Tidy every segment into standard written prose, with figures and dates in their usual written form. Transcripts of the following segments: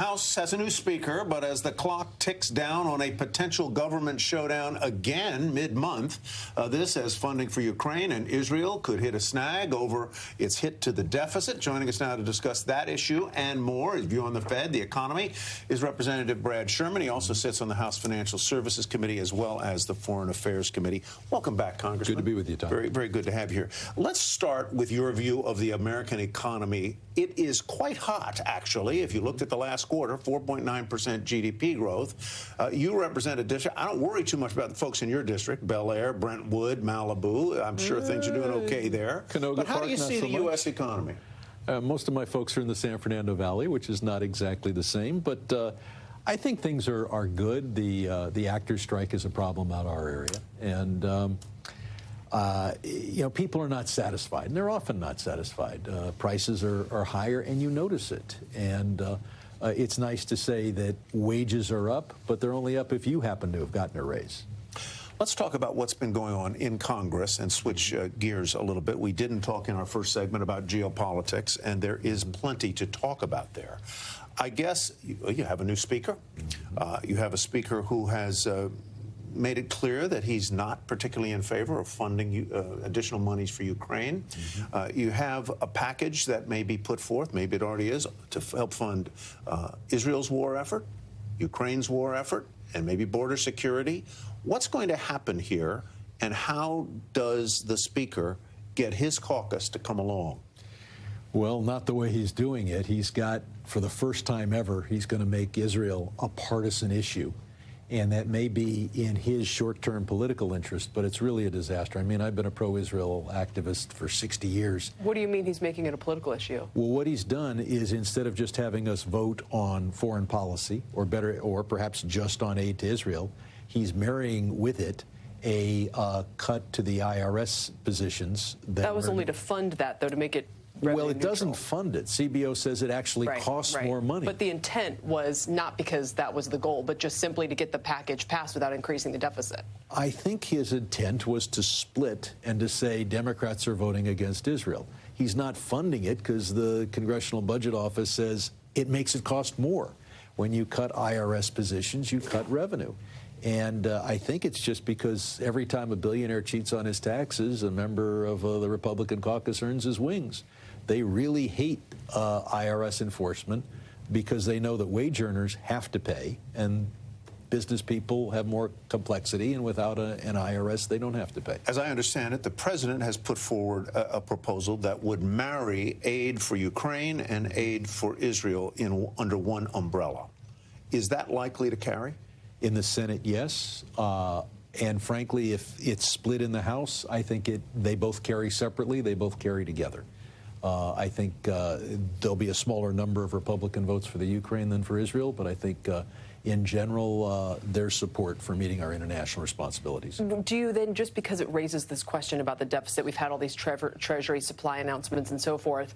House has a new speaker, but as the clock ticks down on a potential government showdown again mid-month, this as funding for Ukraine and Israel could hit a snag over its hit to the deficit. Joining us now to discuss that issue and more, his view on the Fed, the economy, is Representative Brad Sherman. He also sits on the House Financial Services Committee as well as the Foreign Affairs Committee. Welcome back, Congressman. Good to be with you, Tom. Very, very good to have you here. Let's start with your view of the American economy. It is quite hot, actually. If you looked at the last quarter, 4.9% GDP growth. You represent a district. I don't worry too much about the folks in your district, Bel Air, Brentwood, Malibu. I'm sure things are doing okay there. Canoga but how Park, do you see the U.S. economy? Most of my folks are in the San Fernando Valley, which is not exactly the same, but I think things are good. The actors' strike is a problem out our area, and you know, people are not satisfied, and they're often not satisfied. Prices are higher, and you notice it. And it's nice to say that wages are up, but they're only up if you happen to have gotten a raise. Let's talk about what's been going on in Congress and switch gears a little bit. We didn't talk in our first segment about geopolitics, and there is plenty to talk about there. I guess you have a new speaker. You have a speaker who has made it clear that he's not particularly in favor of funding additional monies for Ukraine. You have a package that may be put forth, maybe it already is, to help fund Israel's war effort, Ukraine's war effort, and maybe border security. What's going to happen here, and how does the speaker get his caucus to come along? Well, not the way he's doing it. He's got, for the first time ever, he's going to make Israel a partisan issue. And that may be in his short-term political interest, but it's really a disaster. I mean, I've been a pro-Israel activist for 60 years. What do you mean he's making it a political issue? Well, what he's done is, instead of just having us vote on foreign policy, or better, or perhaps just on aid to Israel, he's marrying with it a cut to the IRS positions. That was only to fund that, though, to make it well, it doesn't fund it. CBO says it actually costs more money. But the intent was not because that was the goal, but just simply to get the package passed without increasing the deficit. I think his intent was to split and to say Democrats are voting against Israel. He's not funding it because the Congressional Budget Office says it makes it cost more. When you cut IRS positions, you cut revenue. And I think it's just because every time a billionaire cheats on his taxes, a member of the Republican caucus earns his wings. They really hate IRS enforcement because they know that wage earners have to pay, and business people have more complexity, and without an IRS, they don't have to pay. As I understand it, the president has put forward a proposal that would marry aid for Ukraine and aid for Israel under one umbrella. Is that likely to carry? In the Senate, yes. And frankly, if it's split in the House, I think they both carry separately, they both carry together. I think there'll be a smaller number of Republican votes for the Ukraine than for Israel, but I think in general, there's support for meeting our international responsibilities. Do you then, just because it raises this question about the deficit, we've had all these Treasury supply announcements and so forth,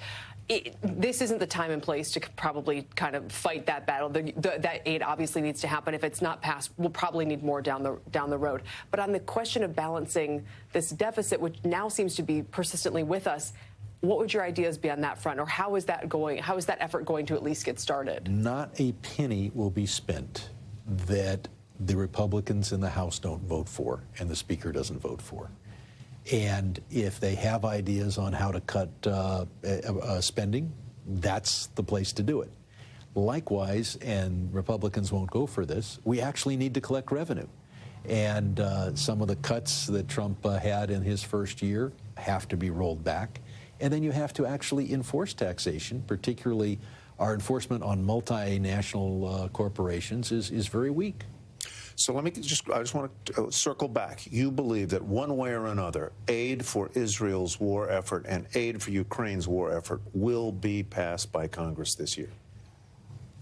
this isn't the time and place to probably kind of fight that battle. That aid obviously needs to happen. If it's not passed, we'll probably need more down the road. But on the question of balancing this deficit, which now seems to be persistently with us, what would your ideas be on that front, or how is that going? How is that effort going to at least get started? Not a penny will be spent that the Republicans in the House don't vote for and the Speaker doesn't vote for. And if they have ideas on how to cut spending, that's the place to do it. Likewise, and Republicans won't go for this, we actually need to collect revenue. And some of the cuts that Trump had in his first year have to be rolled back. And then you have to actually enforce taxation, particularly our enforcement on multinational corporations is very weak. So I just want to circle back. You believe that one way or another, aid for Israel's war effort and aid for Ukraine's war effort will be passed by Congress this year?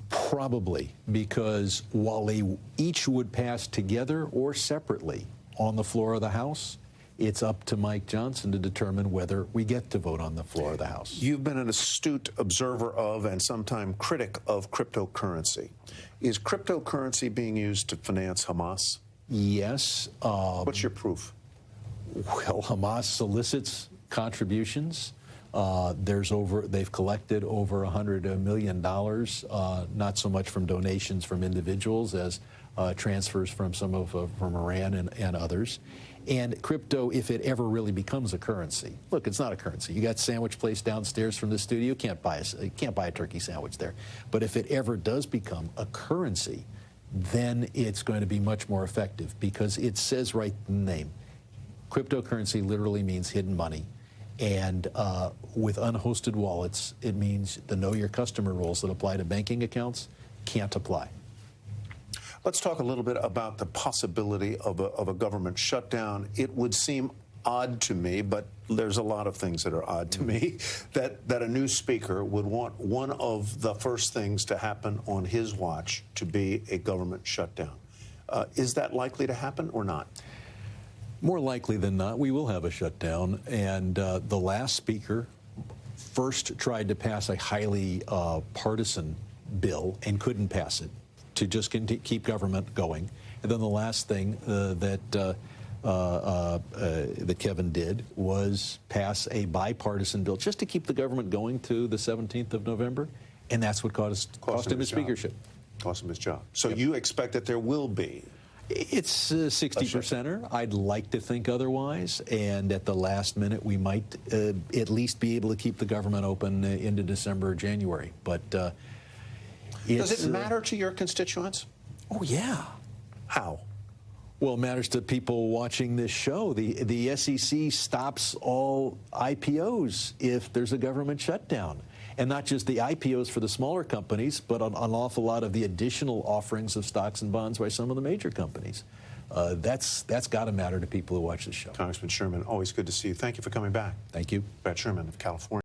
Probably, because while they each would pass together or separately on the floor of the House, it's up to Mike Johnson to determine whether we get to vote on the floor of the House. You've been an astute observer of and sometime critic of cryptocurrency. Is cryptocurrency being used to finance Hamas? Yes. What's your proof? Well, Hamas solicits contributions. They've collected over $100 million, not so much from donations from individuals as transfers from from Iran and others. And crypto, if it ever really becomes a currency, look, it's not a currency. You got Sandwich Place downstairs from the studio. You can't buy a turkey sandwich there. But if it ever does become a currency, then it's going to be much more effective, because it says right in the name. Cryptocurrency literally means hidden money. And with unhosted wallets, it means the know your customer rules that apply to banking accounts can't apply. Let's talk a little bit about the possibility of a government shutdown. It would seem odd to me, but there's a lot of things that are odd to me, that a new speaker would want one of the first things to happen on his watch to be a government shutdown. Is that likely to happen or not? More likely than not, we will have a shutdown. And the last speaker first tried to pass a highly partisan bill and couldn't pass it, to just keep government going. And then the last thing that Kevin did was pass a bipartisan bill just to keep the government going to the 17th of November, and that's what cost him his speakership. Cost him his job. So you expect that there will be? It's 60%er. I'd like to think otherwise, and at the last minute we might at least be able to keep the government open into December or January. But does it matter to your constituents? Oh, yeah. How? Well, it matters to people watching this show. The SEC stops all IPOs if there's a government shutdown. And not just the IPOs for the smaller companies, but an awful lot of the additional offerings of stocks and bonds by some of the major companies. That's got to matter to people who watch this show. Congressman Sherman, always good to see you. Thank you for coming back. Thank you. Brad Sherman of California.